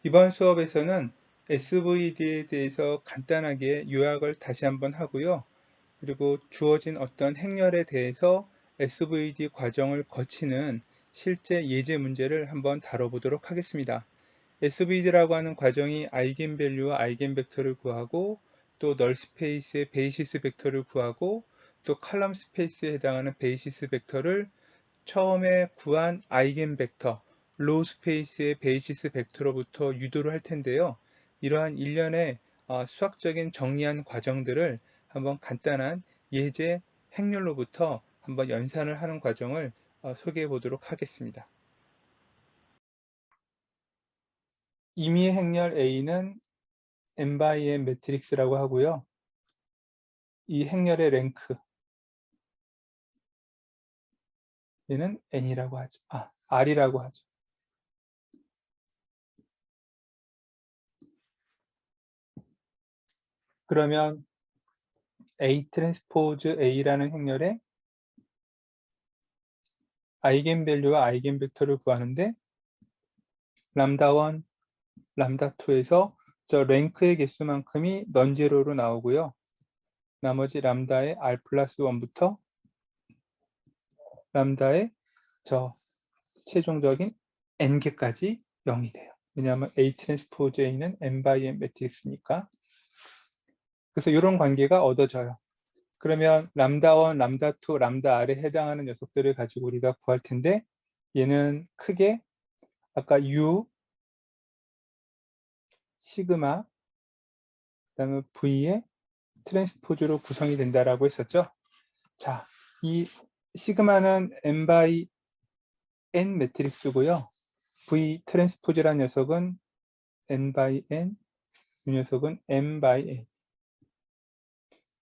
이번 수업에서는 SVD에 대해서 간단하게 요약을 다시 한번 하고요. 그리고 주어진 어떤 행렬에 대해서 SVD 과정을 거치는 실제 예제 문제를 한번 다뤄보도록 하겠습니다. SVD라고 하는 과정이 아이겐밸류와 아이겐벡터를 구하고, 또 널 스페이스의 베이시스 벡터를 구하고, 또 칼럼 스페이스에 해당하는 베이시스 벡터를 처음에 구한 아이겐벡터, 로우 스페이스의 베이시스 벡터로부터 유도를 할 텐데요. 이러한 일련의 수학적인 정리한 과정들을 한번 간단한 예제 행렬로부터 한번 연산을 하는 과정을 소개해 보도록 하겠습니다. 임의 행렬 A는 n by n 매트릭스라고 하고요. 이 행렬의 랭크 얘는 n이라고 하죠. r이라고 하죠. 그러면 A 트랜스포즈 A라는 행렬의 아이겐밸류와 아이겐벡터를 구하는데 람다1, 람다2에서 저 랭크의 개수만큼이 넌제로로 나오고요. 나머지 람다의 r 플러스 1부터 람다의 저 최종적인 n개까지 0이 돼요. 왜냐하면 A 트랜스포즈 A는 n by n 매트릭스니까. 그래서 이런 관계가 얻어져요. 그러면 람다1, 람다2, 람다 R에 해당하는 녀석들을 가지고 우리가 구할 텐데 얘는 크게 아까 U, 시그마, 그 다음에 V의 트랜스포즈로 구성이 된다라고 했었죠. 자, 이 시그마는 n by n 매트릭스고요. V 트랜스포즈라는 녀석은 n by n, 이 녀석은 m by n.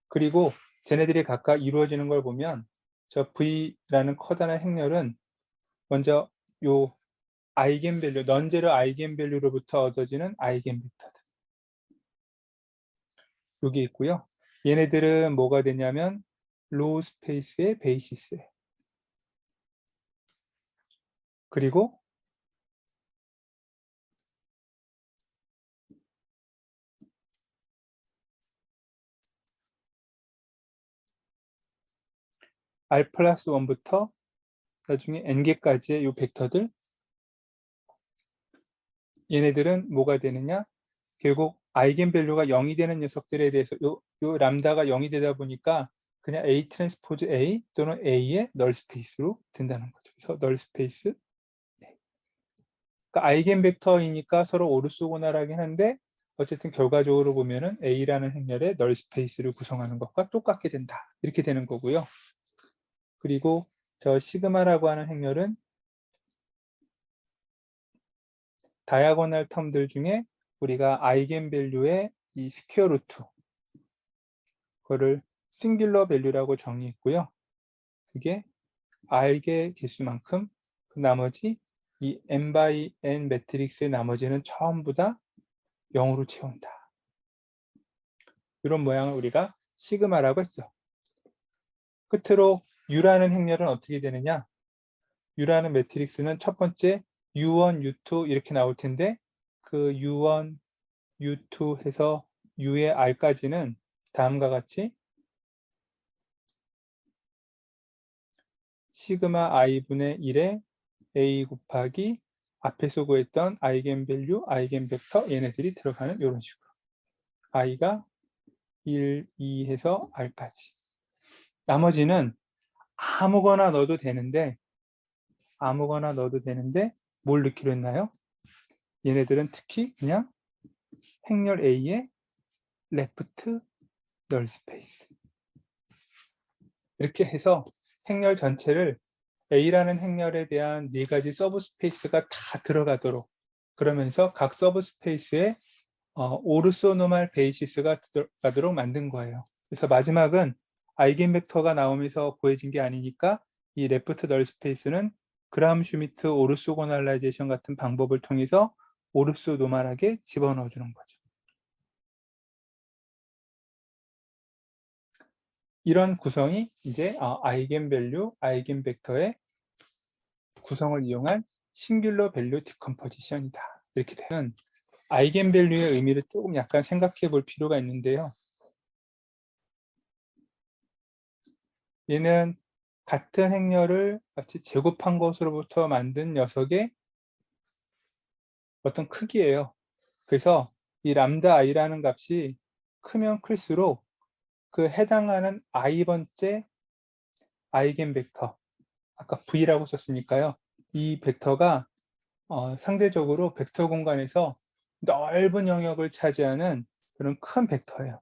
그리고 쟤네들이 각각 이루어지는 걸 보면 저 V라는 커다란 행렬은 먼저 요 아이겐밸류, 넌제로 아이겐밸류로부터 얻어지는 아이겐벡터들. 여기 있고요. 얘네들은 뭐가 되냐면 로우 스페이스의 베이시스. 그리고 R 플러스 1부터 나중에 n개까지의 이 벡터들, 얘네들은 뭐가 되느냐? 결국 아이겐밸류가 0이 되는 녀석들에 대해서 요 람다가 0이 되다 보니까 그냥 A 트랜스포즈 A 또는 A의 널 스페이스로 된다는 거죠. 그래서 널 스페이스. 그러니까 아이겐벡터이니까 서로 오르소고나라긴 한데 어쨌든 결과적으로 보면은 A라는 행렬의 널 스페이스를 구성하는 것과 똑같게 된다. 이렇게 되는 거고요. 그리고 저 시그마라고 하는 행렬은 다이아고널 텀들 중에 우리가 아이겐밸류의 이 스퀘어 루트, 그거를 싱귤러 밸류라고 정의했고요. 그게 R개 개수만큼 그 나머지 이 n by n 매트릭스의 나머지는 전부 다 0으로 채운다. 이런 모양을 우리가 시그마라고 했죠. 끝으로 U라는 행렬은 어떻게 되느냐? U라는 매트릭스는 첫 번째 U1, U2 이렇게 나올 텐데 그 U1, U2 해서 U의 R까지는 다음과 같이 시그마 i분의 1에 a 곱하기 앞에서 구했던 아이겐밸류, 아이겐벡터 얘네들이 들어가는 이런 식으로 i가 1, 2 해서 r까지. 나머지는 아무거나 넣어도 되는데 뭘 넣기로 했나요? 얘네들은 특히 그냥 행렬 A의 레프트 널 스페이스 이렇게 해서 행렬 전체를 A라는 행렬에 대한 4가지 서브 스페이스가 다 들어가도록, 그러면서 각 서브 스페이스에 오르소노말 베이시스가 들어가도록 만든 거예요. 그래서 마지막은 아이겐벡터가 나오면서 구해진 게 아니니까 이 레프트 널 스페이스는 그라함 슈미트 오르소고날라이제이션 같은 방법을 통해서 오르소노말하게 집어넣어 주는 거죠. 이런 구성이 이제 아이겐밸류, 아이겐벡터의 구성을 이용한 싱귤러 밸류 디컴포지션이다. 이렇게 되는 아이겐밸류의 의미를 조금 약간 생각해 볼 필요가 있는데요. 얘는 같은 행렬을 마치 제곱한 것으로부터 만든 녀석의 어떤 크기예요. 그래서 이 람다 i라는 값이 크면 클수록 그 해당하는 i번째 아이겐 벡터, 아까 v라고 썼으니까요. 이 벡터가 상대적으로 벡터 공간에서 넓은 영역을 차지하는 그런 큰 벡터예요.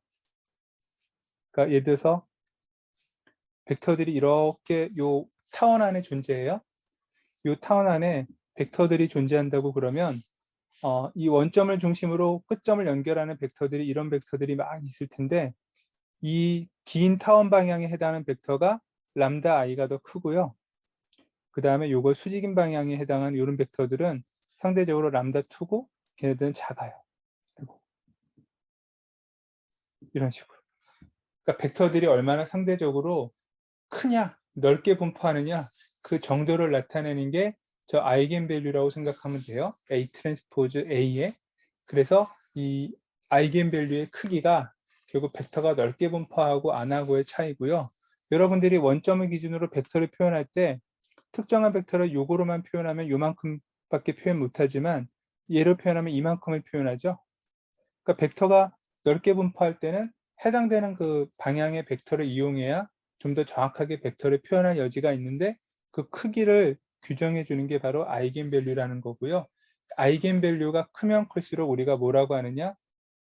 그러니까 예를 들어서 벡터들이 이렇게 요 타원 안에 존재해요. 요 타원 안에 벡터들이 존재한다고 그러면 이 원점을 중심으로 끝점을 연결하는 벡터들이 이런 벡터들이 막 있을 텐데 이 긴 타원 방향에 해당하는 벡터가 람다 i가 더 크고요. 그 다음에 요걸 수직인 방향에 해당하는 이런 벡터들은 상대적으로 람다 2고 걔네들은 작아요. 그리고 이런 식으로. 그러니까 벡터들이 얼마나 상대적으로 크냐, 넓게 분포하느냐 그 정도를 나타내는 게 저 아이겐밸류라고 생각하면 돼요. A 트랜스포즈 A에. 그래서 이 아이겐밸류의 크기가 결국 벡터가 넓게 분포하고 안 하고의 차이고요. 여러분들이 원점을 기준으로 벡터를 표현할 때 특정한 벡터를 요거로만 표현하면 요만큼밖에 표현 못하지만 얘로 표현하면 이만큼을 표현하죠. 그러니까 벡터가 넓게 분포할 때는 해당되는 그 방향의 벡터를 이용해야 좀 더 정확하게 벡터를 표현할 여지가 있는데 그 크기를 규정해 주는 게 바로 아이겐밸류라는 거고요. 아이겐밸류가 크면 클수록 우리가 뭐라고 하느냐?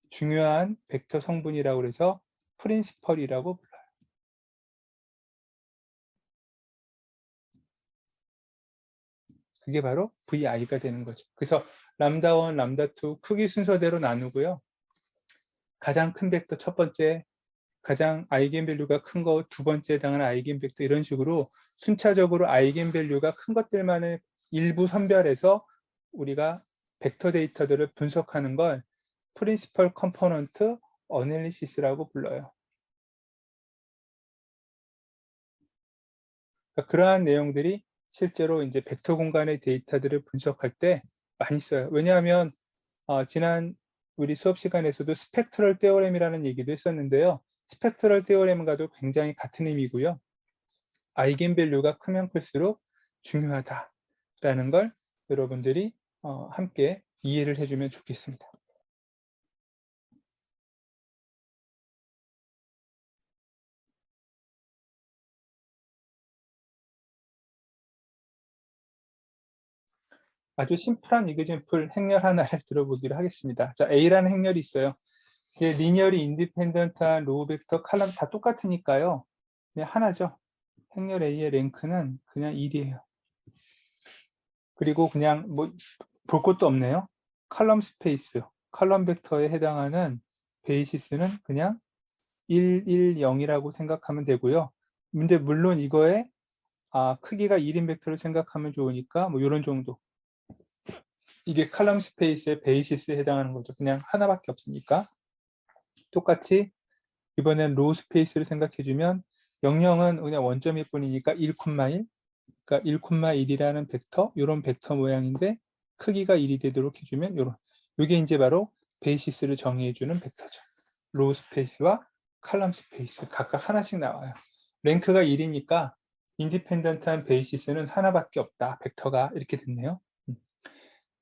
중요한 벡터 성분이라고 해서 프린시펄이라고 불러요. 그게 바로 VI가 되는 거죠. 그래서 람다 1, 람다 2 크기 순서대로 나누고요. 가장 큰 벡터 첫 번째, 가장 아이겐밸류가 큰 거 두 번째에 해당하는 아이겐벡터 이런 식으로 순차적으로 아이겐밸류가 큰 것들만을 일부 선별해서 우리가 벡터 데이터들을 분석하는 걸 프린시펄 컴포넌트 어널리시스라고 불러요. 그러니까 그러한 내용들이 실제로 이제 벡터 공간의 데이터들을 분석할 때 많이 써요. 왜냐하면 지난 우리 수업 시간에서도 스펙트럴 테오렘이라는 얘기도 했었는데요. 스펙트럴 테오렘과도 굉장히 같은 의미고요. 아이겐밸류가 크면 클수록 중요하다라는 걸 여러분들이 함께 이해를 해주면 좋겠습니다. 아주 심플한 이그젠플 행렬 하나를 들어보기로 하겠습니다. 자, A라는 행렬이 있어요. 이게 리니어리 인디펜던트한 로우 벡터 칼럼 다 똑같으니까요. 그냥 하나죠. 행렬 A의 랭크는 그냥 1이에요. 그리고 그냥 뭐 볼 것도 없네요. 칼럼 스페이스, 칼럼 벡터에 해당하는 베이시스는 그냥 1, 1, 0이라고 생각하면 되고요. 근데 물론 이거에 크기가 1인 벡터를 생각하면 좋으니까 뭐 이런 정도. 이게 칼럼 스페이스의 베이시스에 해당하는 거죠. 그냥 하나밖에 없으니까. 똑같이 이번엔 로우 스페이스를 생각해주면 00은 그냥 원점일 뿐이니까 1,1, 그러니까 1,1이라는 벡터, 이런 벡터 모양인데 크기가 1이 되도록 해주면 이런. 이게 이제 바로 베이시스를 정의해주는 벡터죠. 로우 스페이스와 칼럼 스페이스 각각 하나씩 나와요. 랭크가 1이니까 인디펜던트한 베이시스는 하나밖에 없다. 벡터가 이렇게 됐네요.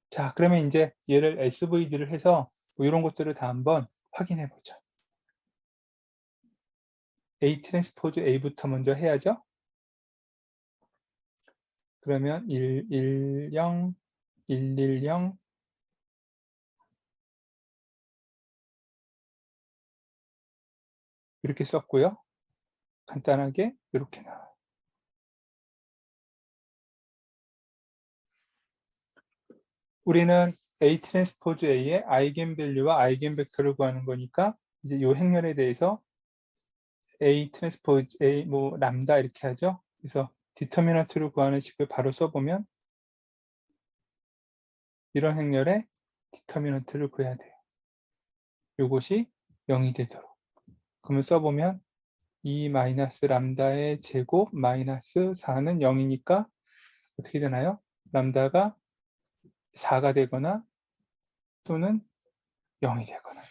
자, 그러면 이제 얘를 SVD를 해서 뭐 이런 것들을 다 한번 확인해 보죠. A 트랜스포즈 A부터 먼저 해야죠. 그러면 110, 110, 이렇게 썼고요. 간단하게 이렇게 나와요. 우리는 A 트랜스포즈 A의 아이겐밸류와 아이겐벡터를 구하는 거니까 이제 이 행렬에 대해서 A 트랜스포즈 A 뭐 람다 이렇게 하죠. 그래서 디터미넌트를 구하는 식을 바로 써보면 이런 행렬에 디터미넌트를 구해야 돼요. 이것이 0이 되도록. 그러면 써보면 2 마이너스 람다의 제곱 마이너스 4는 0이니까 어떻게 되나요? 람다가 4가 되거나 또는 0이 되거나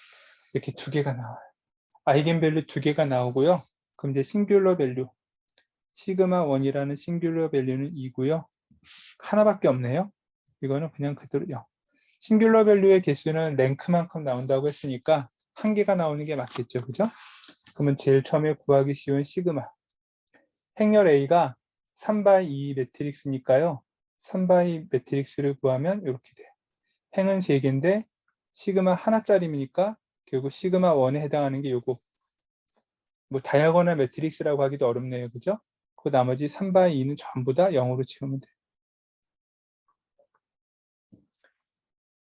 이렇게 두 개가 나와요. 아이겐밸류 두 개가 나오고요. 그럼 이제 싱귤러 밸류 시그마 1이라는 싱귤러 밸류는 2고요. 하나밖에 없네요. 이거는 그냥 그대로 0. 싱귤러 밸류의 개수는 랭크만큼 나온다고 했으니까 한 개가 나오는 게 맞겠죠. 그죠? 그러면 제일 처음에 구하기 쉬운 시그마. 행렬 A가 3x2 매트릭스니까요. 3x2 매트릭스를 구하면 이렇게 돼요. 행은 3개인데 시그마 하나짜리니까 결국 시그마 1에 해당하는 게 요거. 뭐 다이아고널 매트릭스라고 하기도 어렵네요. 그죠? 그 나머지 3x2는 전부 다 0으로 채우면 돼요.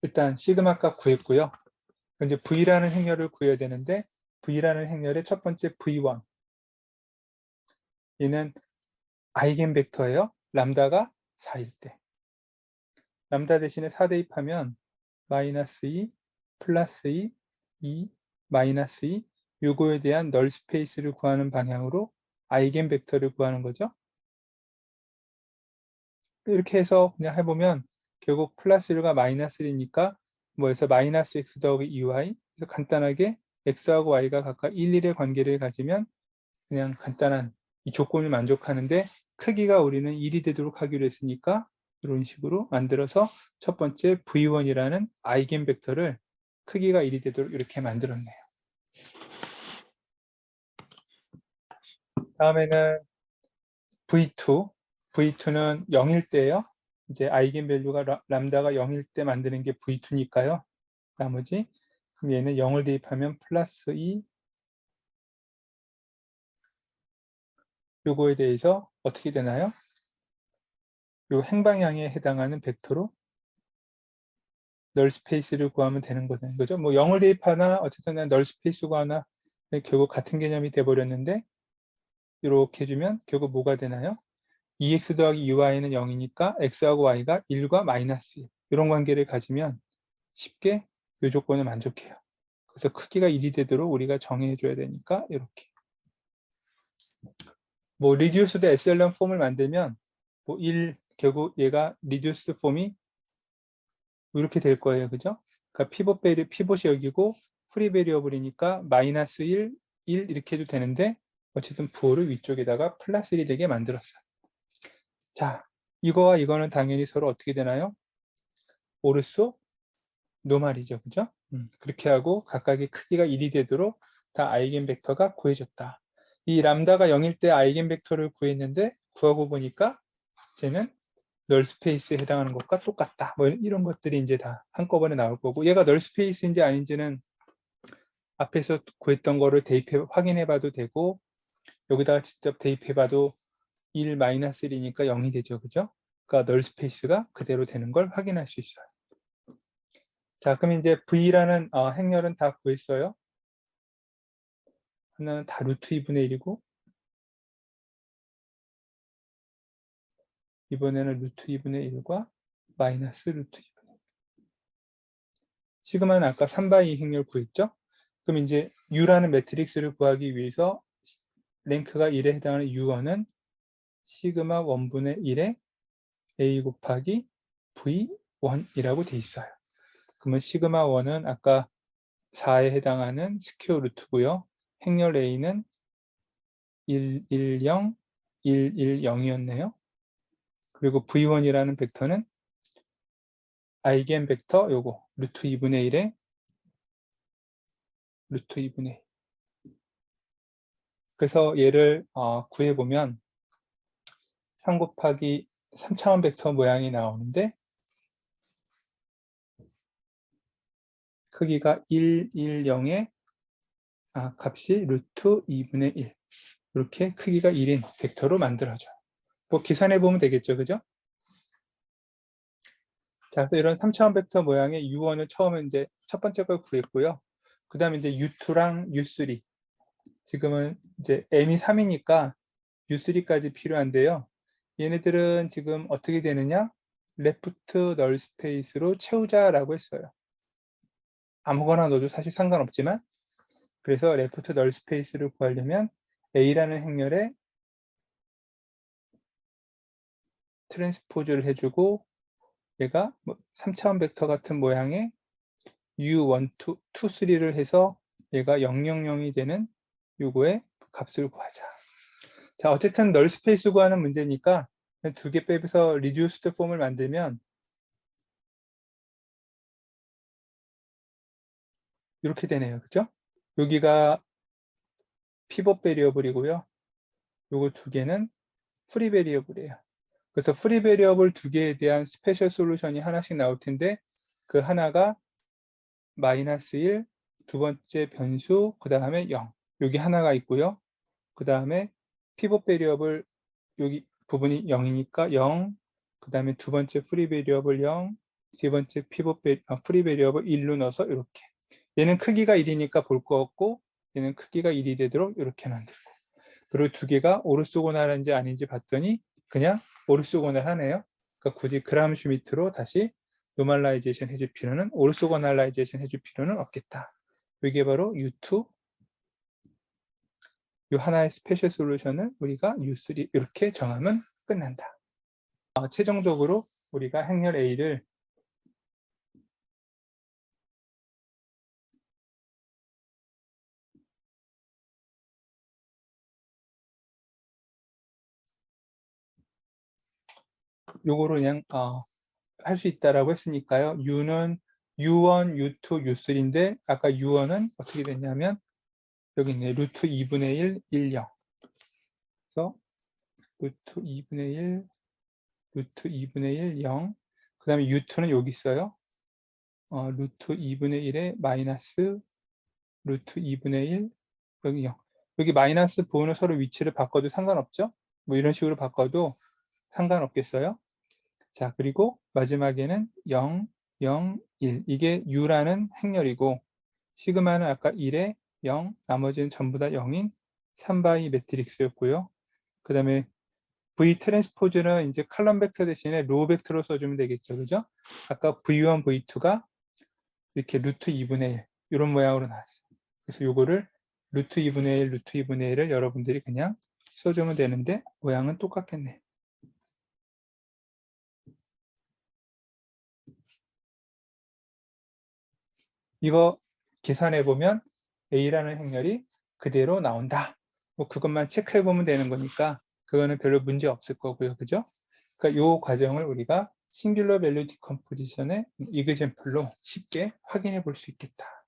일단 시그마 값 구했고요. 이제 V라는 행렬을 구해야 되는데 V라는 행렬의 첫 번째 V1 얘는 아이겐 벡터예요. 람다가 4일 때. 람다 대신에 4 대입하면 마이너스 2, 플러스 2, 2, 마이너스 2 요거에 대한 널 스페이스를 구하는 방향으로 아이겐 벡터를 구하는 거죠. 이렇게 해서 그냥 해보면 결국 플러스 1과 마이너스 1이니까 뭐해서 마이너스 x 더하기 2y 그래서 간단하게 x하고 y가 각각 1, 1의 관계를 가지면 그냥 간단한 이 조건을 만족하는데 크기가 우리는 1이 되도록 하기로 했으니까 이런 식으로 만들어서 첫 번째 v1이라는 아이겐 벡터를 크기가 1이 되도록 이렇게 만들었네요. 다음에는 v2는 0일 때예요. 이제 아이겐 밸류가 람다가 0일 때 만드는 게 v2니까요. 나머지 그럼 얘는 0을 대입하면 플러스 2 요거에 대해서 어떻게 되나요? 요 행방향에 해당하는 벡터로 널 스페이스를 구하면 되는 거죠. 그죠? 뭐 0을 대입하나 어쨌든 널 스페이스 구하나 결국 같은 개념이 돼 버렸는데 이렇게 해주면 결국 뭐가 되나요? 2x 더하기 2y는 0이니까 x하고 y가 1과 마이너스 1 이런 관계를 가지면 쉽게 이 조건을 만족해요. 그래서 크기가 1이 되도록 우리가 정해 줘야 되니까 이렇게 뭐 리듀스드 에셀런 폼을 만들면 뭐 1 결국 얘가 리듀스 폼이 이렇게 될 거예요. 그죠? 그러니까 피봇이 여기고 프리 베리어블이니까 마이너스 1, 1 이렇게 해도 되는데 어쨌든 부호를 위쪽에다가 플러스 1이 되게 만들었어요. 자, 이거와 이거는 당연히 서로 어떻게 되나요? 오르소 노말이죠. 그죠? 그렇게 하고 각각의 크기가 1이 되도록 다 아이겐 벡터가 구해졌다. 이 람다가 0일 때 아이겐 벡터를 구했는데 구하고 보니까 쟤는 널 스페이스에 해당하는 것과 똑같다. 뭐 이런 것들이 이제 다 한꺼번에 나올 거고 얘가 널 스페이스인지 아닌지는 앞에서 구했던 거를 대입해 확인해 봐도 되고 여기다가 직접 대입해 봐도 1-1이니까 0이 되죠. 그죠? 그러니까 널 스페이스가 그대로 되는 걸 확인할 수 있어요. 자, 그럼 이제 V라는 행렬은 다 구했어요. 하나는 다 루트 2분의 1이고 이번에는 루트 2분의 1과 마이너스 루트 2분의 1. 시그마는 아까 3/2 행렬 구했죠? 그럼 이제 U라는 매트릭스를 구하기 위해서 랭크가 1에 해당하는 U1은 시그마 1분의 1에 A 곱하기 V1이라고 돼 있어요. 그러면 시그마 1은 아까 4에 해당하는 스퀘어 루트고요. 행렬 A는 1, 1, 0, 1, 1, 0이었네요. 그리고 V1이라는 벡터는 아이겐 벡터 요거 루트 2분의 1에 루트 2분의 1. 그래서 얘를 구해보면 3 곱하기 3차원 벡터 모양이 나오는데 크기가 1, 1, 0의 값이 루트 2분의 1 이렇게 크기가 1인 벡터로 만들어져요. 뭐 계산해 보면 되겠죠. 그죠? 자, 그래서 이런 3차원 벡터 모양의 U1을 처음에 이제 첫 번째 걸 구했고요. 그 다음에 이제 U2랑 U3 지금은 이제 M이 3이니까 U3까지 필요한데요. 얘네들은 지금 어떻게 되느냐? 레프트 널 스페이스로 채우자라고 했어요. 아무거나 넣어도 사실 상관없지만 그래서 레프트 널 스페이스를 구하려면 A라는 행렬에 트랜스포즈를 해주고 얘가 뭐 3차원 벡터 같은 모양의 U1, 2, 3를 해서 얘가 000이 되는 요거의 값을 구하자. 자, 어쨌든 널 스페이스 구하는 문제니까 두 개 빼서 리듀스드 폼을 만들면 이렇게 되네요. 그죠? 여기가 피벗 베리어블이고요. 요거 두 개는 프리 베리어블이에요. 그래서 프리 베리어블 두 개에 대한 스페셜 솔루션이 하나씩 나올 텐데 그 하나가 마이너스 1, 두 번째 변수, 그 다음에 0. 여기 하나가 있고요. 그 다음에 피벗 베리어블 여기 부분이 0이니까 0, 그 다음에 두 번째 프리 베리어블 0, 세 번째 프리 베리어블 1로 넣어서 이렇게. 얘는 크기가 1이니까 볼 거 없고 얘는 크기가 1이 되도록 이렇게 만들고, 그리고 두 개가 오르소고날한지 아닌지 봤더니 그냥 오르소고날하네요. 그러니까 굳이 그람 슈미트로 다시 노멀라이제이션 해줄 필요는, 오르소고날라이제이션 해줄 필요는 없겠다. 이게 바로 U2, 이 하나의 스페셜 솔루션을 우리가 U3 이렇게 정하면 끝난다. 최종적으로 우리가 행렬 A를 요거로 그냥 할 수 있다라고 했으니까요. U는 U1, U2, U3인데 아까 U1은 어떻게 됐냐면 여기 있네. 루트 2분의 1, 1, 0. 그래서 루트 2분의 1, 루트 2분의 1, 0. 그 다음에 U2는 여기 있어요. 루트 2분의 1에 마이너스 루트 2분의 1, 여기 0. 여기 마이너스 부호는 서로 위치를 바꿔도 상관없죠? 뭐 이런 식으로 바꿔도 상관없겠어요? 자, 그리고 마지막에는 0, 0, 1. 이게 U라는 행렬이고, 시그마는 아까 1에 0, 나머지는 전부 다 0인 3바이 매트릭스였고요. 그 다음에 V 트랜스포즈는 이제 칼럼 벡터 대신에 로우 벡터로 써주면 되겠죠. 그죠? 아까 V1, V2가 이렇게 루트 2분의 1 이런 모양으로 나왔어요. 그래서 요거를 루트 2분의 1, 루트 2분의 1을 여러분들이 그냥 써주면 되는데 모양은 똑같겠네. 이거 계산해 보면 A라는 행렬이 그대로 나온다. 뭐 그것만 체크해 보면 되는 거니까 그거는 별로 문제 없을 거고요. 그죠? 그러니까 이 과정을 우리가 싱귤러 밸류 디컴포지션의 이그젬플로 쉽게 확인해 볼 수 있겠다.